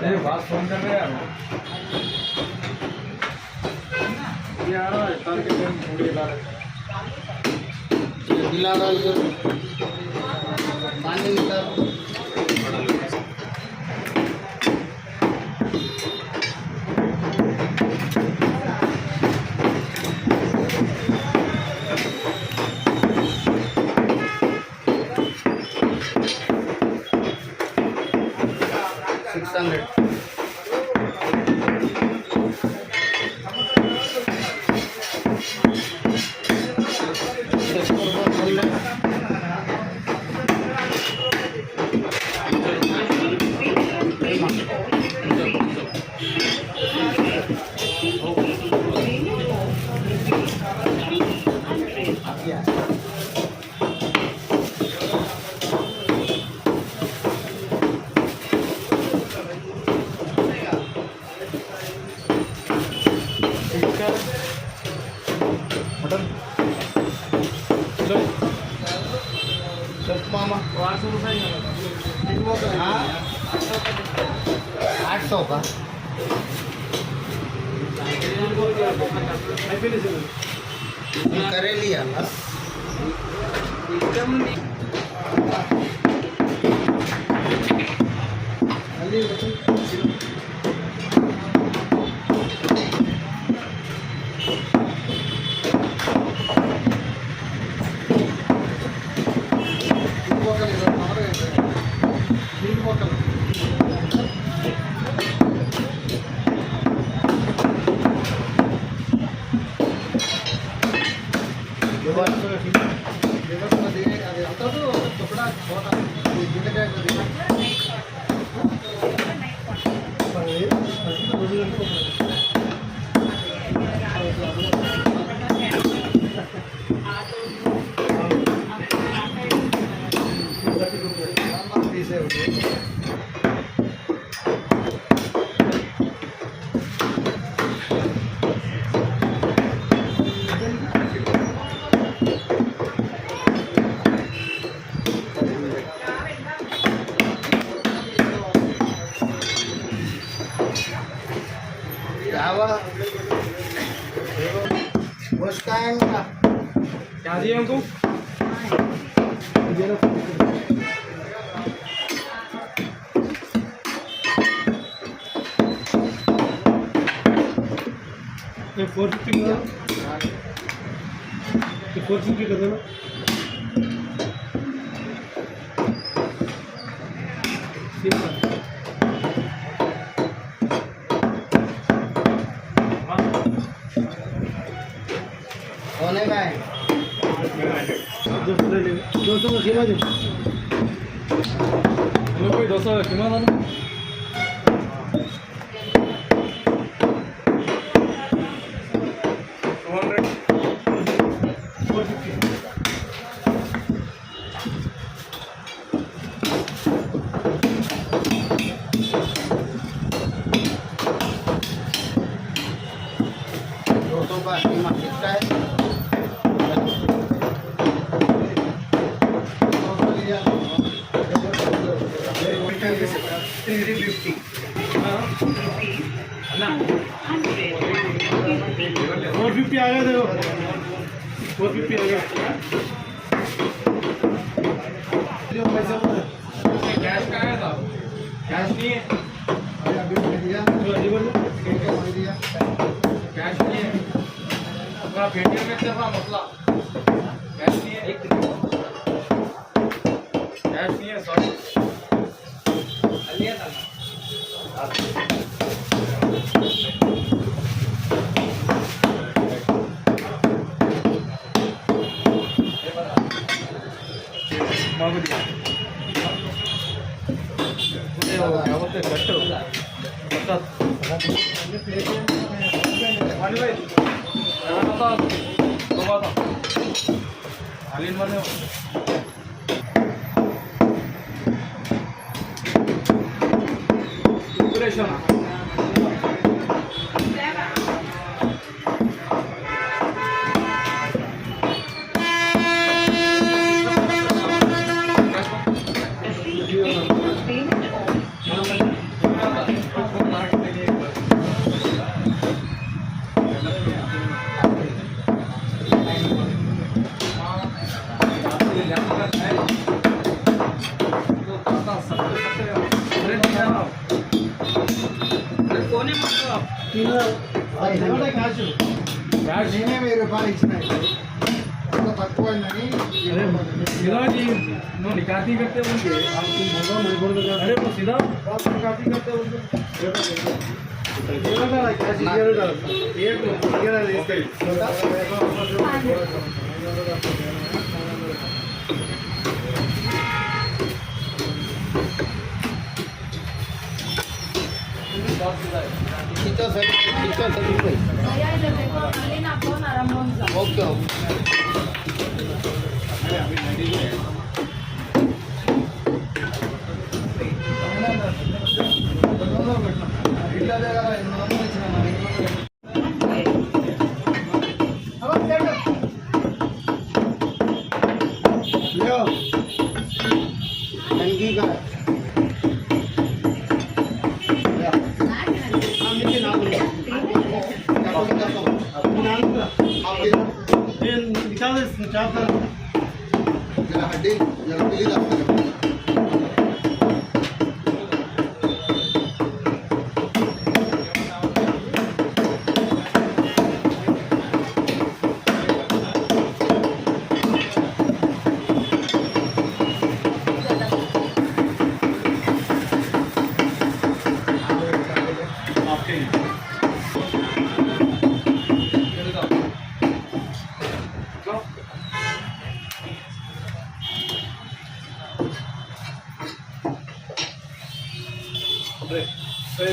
अरे बात फोन कर रहे हैं यार इतना के टाइम थोड़ी दिला रहा है पानी निकाल 600 मटन मामा 800 रुपये 800 का करे लिया क्या दिए हमको ये 450 का 450 का देना होने का है 200 का सीमा दे कोई 200 का सीमा ना $450 आ गया देखो 450 आ गया कैश का आया था कैश नहीं है कैश नहीं है अपना पेटीएम में था मसला कैश नहीं है कैश नहीं है सॉरी लिया था ಯಾವತ್ತೇ ಕಟ್ಟು ಅಲ್ಲಿಂದ ಬಂದೆ ಡೆಕೋರೇಷನ್ ये लेफ्ट का है तो खाता सकते अरे नहीं आप अरे कोने मत दो आप క్యాష్ నేనే 1000 రూపాయలు ఇచ్చినా తక్కువైందని शिवाजी नो निकासी करते होंगे आप तुम बोलो नहीं बोल दो अरे वो सीधा बात निकासी करते होंगे ఓకే हड्डी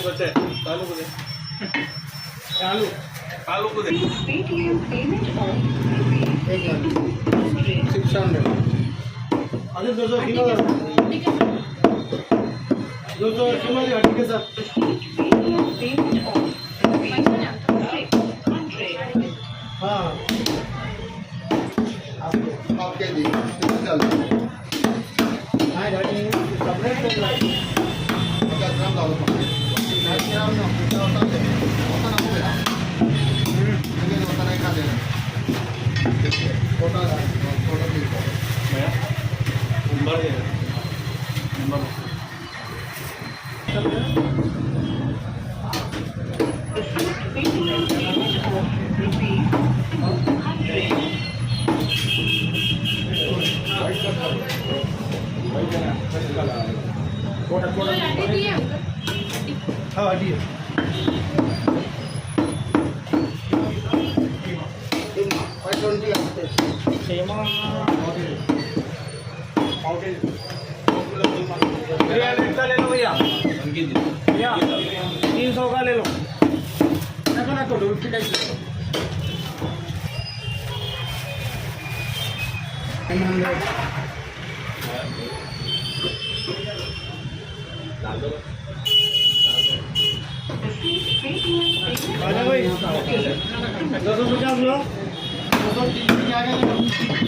बच्चे कालू को दे कालू कालू को दे Paytm payment of 600 अरे 200 किलो 200 किलो हड्डी के साथ Paytm payment of 600 हाँ आपके दी चल हाँ हड्डी सेपरेट कर ला 50 ग्राम डालो 50 ग्राम ना होता है लेकिन होता नहीं खाते छोटा छोटा पीस भैया नंबर दे नंबर हाँ हड्डी है बिरयानी का ले लो भैया भैया 300 का ले लो ना तो 50 का आजा भाई 250 लो 230 आ गए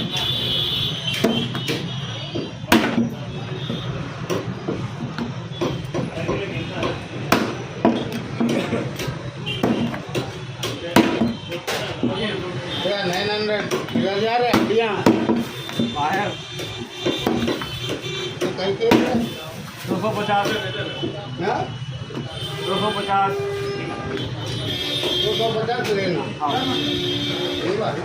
बाहर 250 250 लेना हाँ ये बात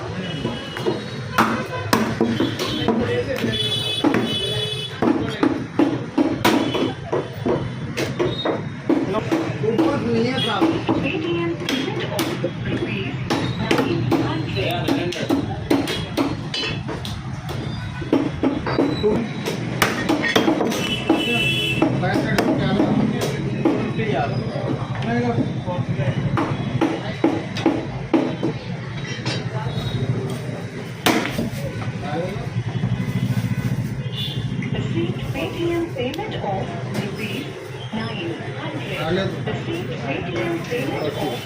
ऊपर नहीं है साहब Paytm payment of ₹900 Received Paytm payment of ₹900. Received Paytm payment of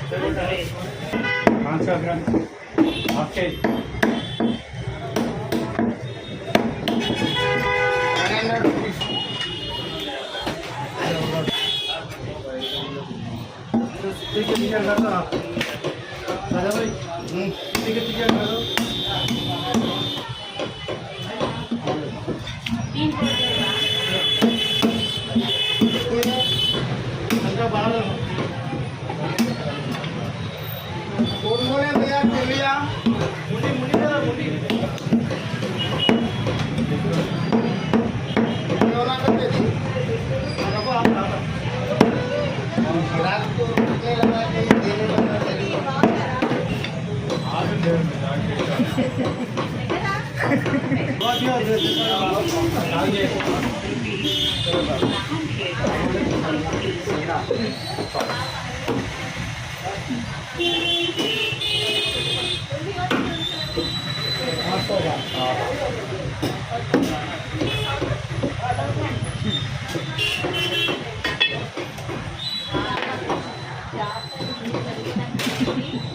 ₹200. 500 ग्राम आपके करता राजा भाई ठीक है कर दो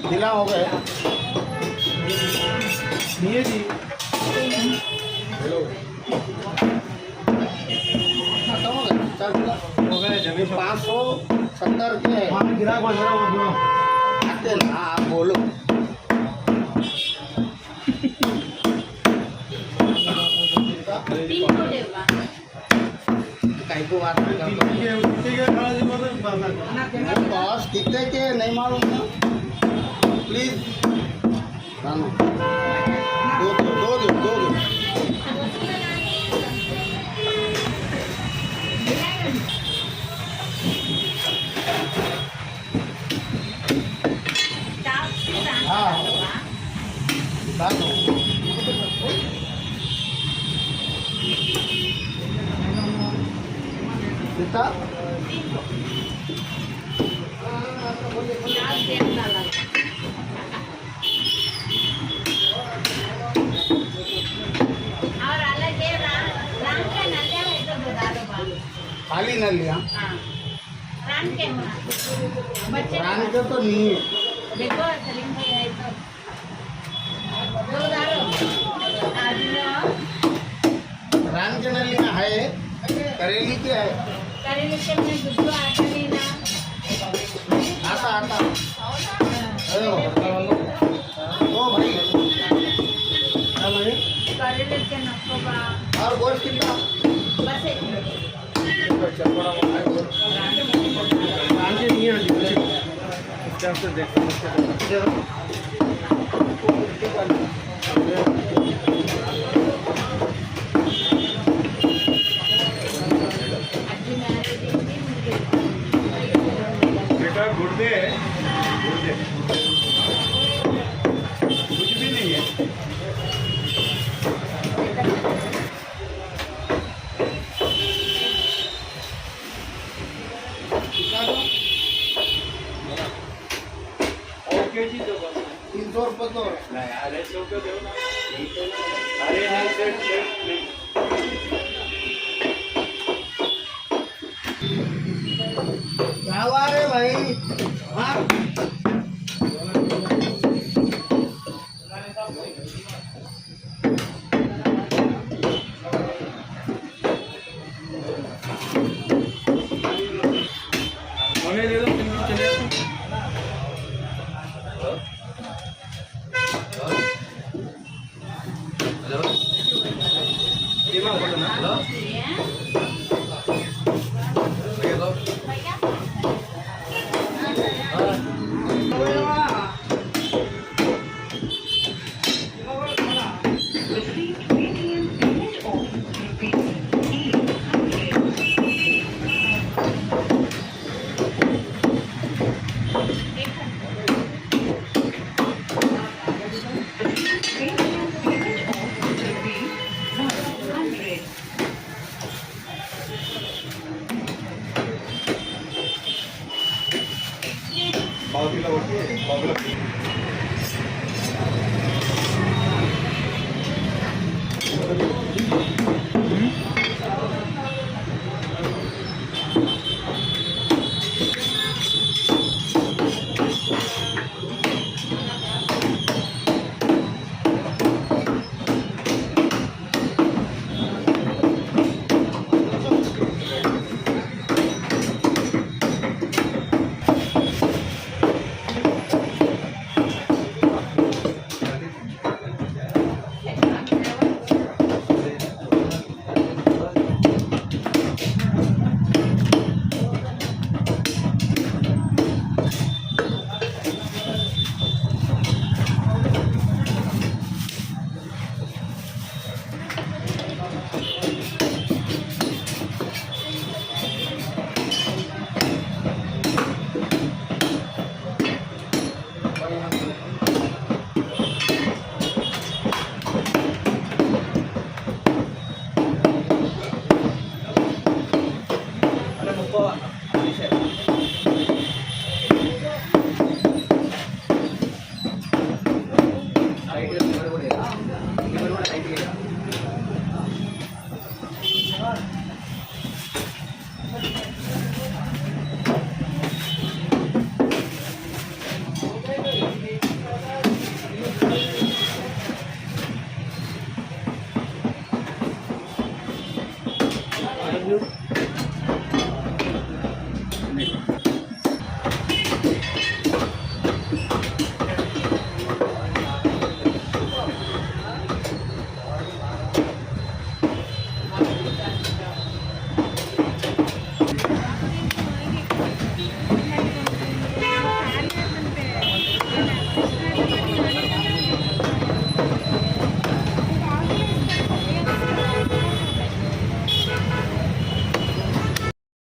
दिला हो गए ये जी हेलो हो गए जमीन 570 के है गिरा आते ना आप बोलो कहीं को बात बॉस कितने के नहीं मालूम ना प्लीज दो हाँ कितना खाली न लिया रान के तो नहीं है देखो सलीम भाई है तो दो दारो रान के न लिया है करेली के है करेले से मैं दूध आटा लेना आता ओ भाई करेले के नको बा और गोश्त कितना बस आगे नहीं आ जी स्टाफ से देखो बेटा गुर्दे कुछ भी नहीं है ओके जी तो बस 300 रुपये तो नहीं यार 100 रुपये दो ना अरे नहीं सेट नहीं क्या हुआ रे भाई हाँ होने दे दो चले Receive Paytm payment of Thank you.